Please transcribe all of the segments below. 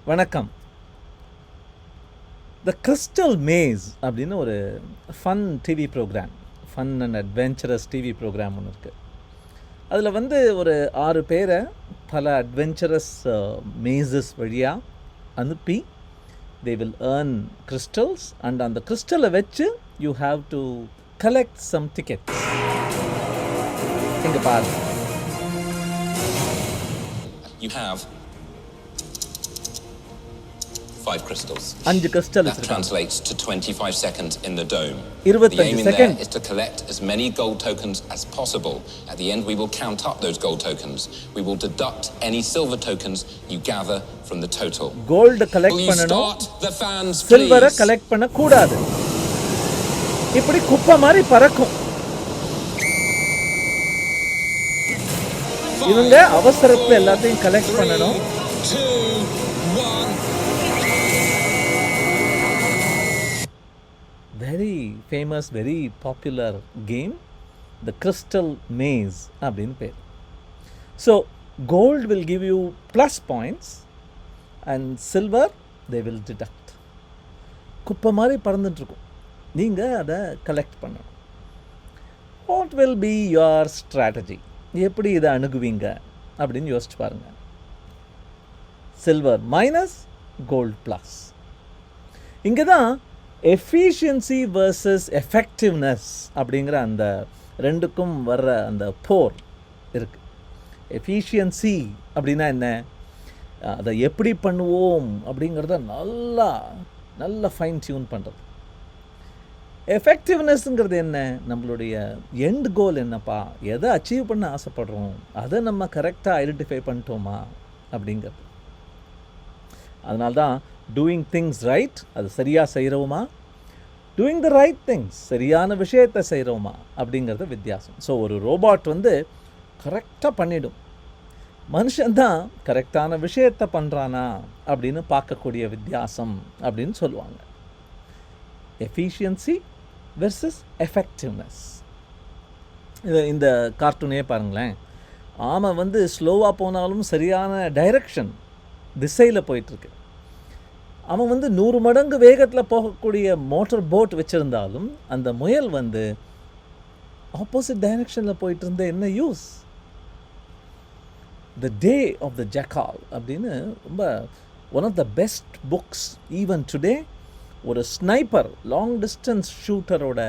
வணக்கம். த crystal maze அப்படின்னு ஒரு fun TV programme, fun and adventurous TV programme ஒன்று இருக்குது. அதில் வந்து ஒரு 6 பேரை பல அட்வென்ச்சரஸ் மேசஸ் வழியாக அனுப்பி they will earn crystals and அந்த கிறிஸ்டலை வச்சு you have to collect some tickets. இங்கே பாருங்க. You have 5 crystals. 5 crystal That translates to 25 seconds in the dome. 25 The aim in there seconds. is to collect as many gold tokens as possible. At the end, we will count up those gold tokens. We will deduct any silver tokens you gather from the total. Gold Will collect you பண்ணணும், start the fans, சில்வரை please? Collect பண்ணக்கூடாது. இப்படி குப்பை மாதிரி பறக்கும். இவங்க அவசரத்தில் எல்லாத்தையும் கலெக்ட் பண்ணணும். 2, 1. Very famous, very popular game, the crystal maze அப்படின்னு பேர். So gold will give you plus points and silver they will deduct. குப்பை மாதிரி பறந்துட்டுருக்கும், நீங்கள் அதை கலெக்ட் பண்ணணும். What will be your strategy? எப்படி இதை அணுகுவீங்க அப்படின்னு யோசிச்சு பாருங்கள். Silver minus, gold plus. இங்கே தான் எஃபிஷியன்சி வர்சஸ் எஃபெக்டிவ்னஸ் அப்படிங்கிற அந்த ரெண்டுக்கும் வர்ற அந்த போர் இருக்குது. எஃபிஷியன்சி அப்படின்னா என்ன? அதை எப்படி பண்ணுவோம் அப்படிங்கிறத நல்லா ஃபைன் டியூன் பண்ணுறது. எஃபெக்டிவ்னஸ்ங்கிறது என்ன? நம்மளுடைய எண்ட் கோல் என்னப்பா, எதை அச்சீவ் பண்ண ஆசைப்படுறோம், அதை நம்ம கரெக்டாக ஐடென்டிஃபை பண்ணிட்டோமா அப்படிங்கிறது. அதனால தான் டூயிங் திங்ஸ் ரைட், அது சரியாக செய்கிறோமா, டூயிங் த ரைட் திங்ஸ், சரியான விஷயத்தை செய்கிறோமா அப்படிங்கிறது வித்தியாசம். ஸோ ஒரு ரோபாட் வந்து கரெக்டாக பண்ணிடும், மனுஷன்தான் கரெக்டான விஷயத்தை பண்ணுறானா அப்படின்னு பார்க்கக்கூடிய வித்தியாசம் அப்படின்னு சொல்லுவாங்க. Efficiency versus effectiveness. இந்த கார்ட்டூனே பாருங்களேன். ஆமை வந்து ஸ்லோவாக போனாலும் சரியான டைரக்ஷன், திசையில் போயிட்டுருக்கு. அவன் வந்து 100 மடங்கு வேகத்தில் போகக்கூடிய மோட்டர் போட் வச்சுருந்தாலும் அந்த முயல் வந்து ஆப்போசிட் டைரக்ஷனில் போயிட்டு இருந்த என்ன use? The day of the jackal அப்படின்னு ரொம்ப one of the best books even today. ஒரு ஸ்னைப்பர், லாங் டிஸ்டன்ஸ் ஷூட்டரோட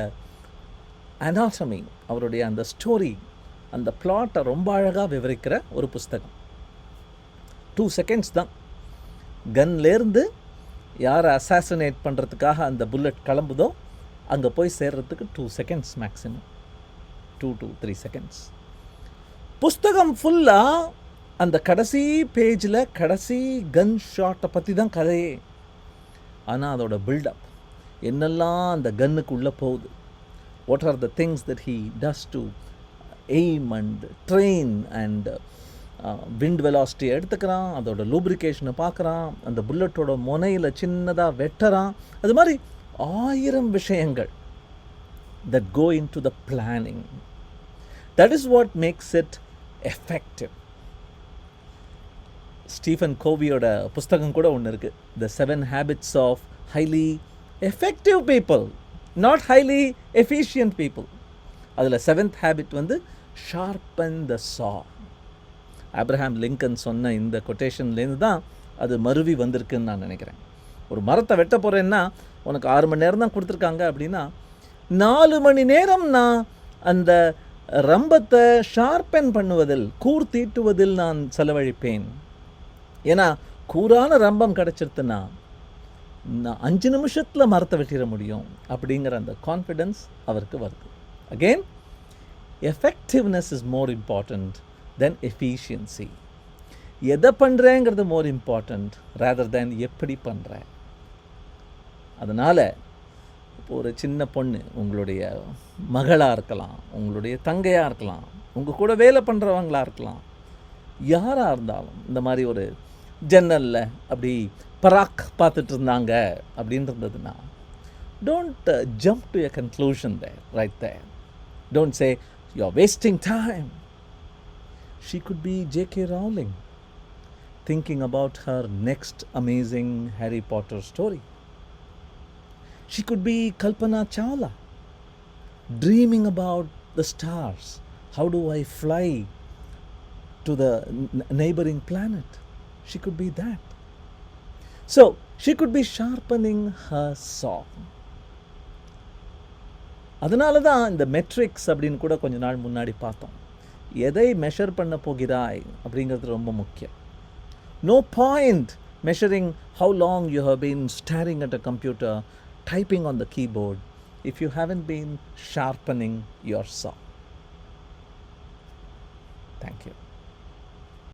அனாட்டமி, அவருடைய அந்த ஸ்டோரி, அந்த பிளாட்டை ரொம்ப அழகாக விவரிக்கிற ஒரு புஸ்தகம். 2 செகண்ட்ஸ் தான். கன்லேருந்து யாரை அசாசினேட் பண்ணுறதுக்காக அந்த புல்லட் கிளம்புதோ அங்கே போய் சேர்றதுக்கு 2 செகண்ட்ஸ் மேக்ஸிமம், 2 to 3 செகண்ட்ஸ். புஸ்தகம் ஃபுல்லாக அந்த கடைசி பேஜில் கடைசி கன் ஷாட்டை பற்றி தான் கதையே. ஆனால் அதோட பில்டப், என்னெல்லாம் அந்த கன்னுக்கு உள்ளே போகுது, what are the things that he does to aim and train and wind velocity எடுத்துக்கிறான், அதோட லூப்ரிகேஷனை பார்க்குறான், அந்த புல்லட்டோட முனையில் சின்னதாக வெட்டுறான். அது மாதிரி 1000 விஷயங்கள் that go into the planning. That is what makes it effective. Stephen கோவியோட புஸ்தகம் கூட ஒன்று இருக்குது, the 7 habits of highly effective people, not highly efficient people. அதில் 7th ஹேபிட் வந்து ஷார்பன் த சா. ஆப்ரஹாம் லிங்கன் சொன்ன இந்த கொட்டேஷன்லேருந்து தான் அது மருவி வந்திருக்குன்னு நான் நினைக்கிறேன். ஒரு மரத்தை வெட்ட போகிறேன்னா உனக்கு 6 மணி நேரம் தான் கொடுத்துருக்காங்க அப்படின்னா 4 மணி நேரம் நான் அந்த ரம்பத்தை ஷார்பன் பண்ணுவதில், கூர் தீட்டுவதில் நான் செலவழிப்பேன். ஏன்னா கூரான ரம்பம் கிடச்சிருத்துன்னா நான் 5 நிமிஷத்தில் மரத்தை வெட்டிட முடியும் அப்படிங்கிற அந்த கான்ஃபிடென்ஸ் அவருக்கு வருது. Again effectiveness is more important then efficiency. எதை பண்ணுறேங்கிறது மோர் இம்பார்ட்டண்ட் ரேதர் தேன் எப்படி பண்ணுறேன். அதனால் இப்போ ஒரு சின்ன பொண்ணு, உங்களுடைய மகளாக இருக்கலாம், உங்களுடைய தங்கையாக இருக்கலாம், உங்கள் கூட வேலை பண்ணுறவங்களாக இருக்கலாம், யாராக இருந்தாலும் இந்த மாதிரி ஒரு ஜன்னலில் அப்படி பராக் பார்த்துட்டு இருந்தாங்க அப்படின்னு இருந்ததுன்னா, don't jump to a conclusion there, right there. Don't say you are wasting time. She could be J.K. Rowling. thinking about her next amazing Harry Potter story. She could be Kalpana Chawla, dreaming about the stars. How do I fly to the neighboring planet? She could be that. So, she could be sharpening her saw. அதனால தான் இந்த metrics அப்படின்னு கூட கொஞ்ச நாள் முன்னாடி பார்த்தோம். எதை மெஷர் பண்ண போகிறாய் அப்படிங்கிறது ரொம்ப முக்கியம். No point measuring how long you have been staring at a computer, typing on the keyboard, if you haven't been sharpening your saw. Thank you.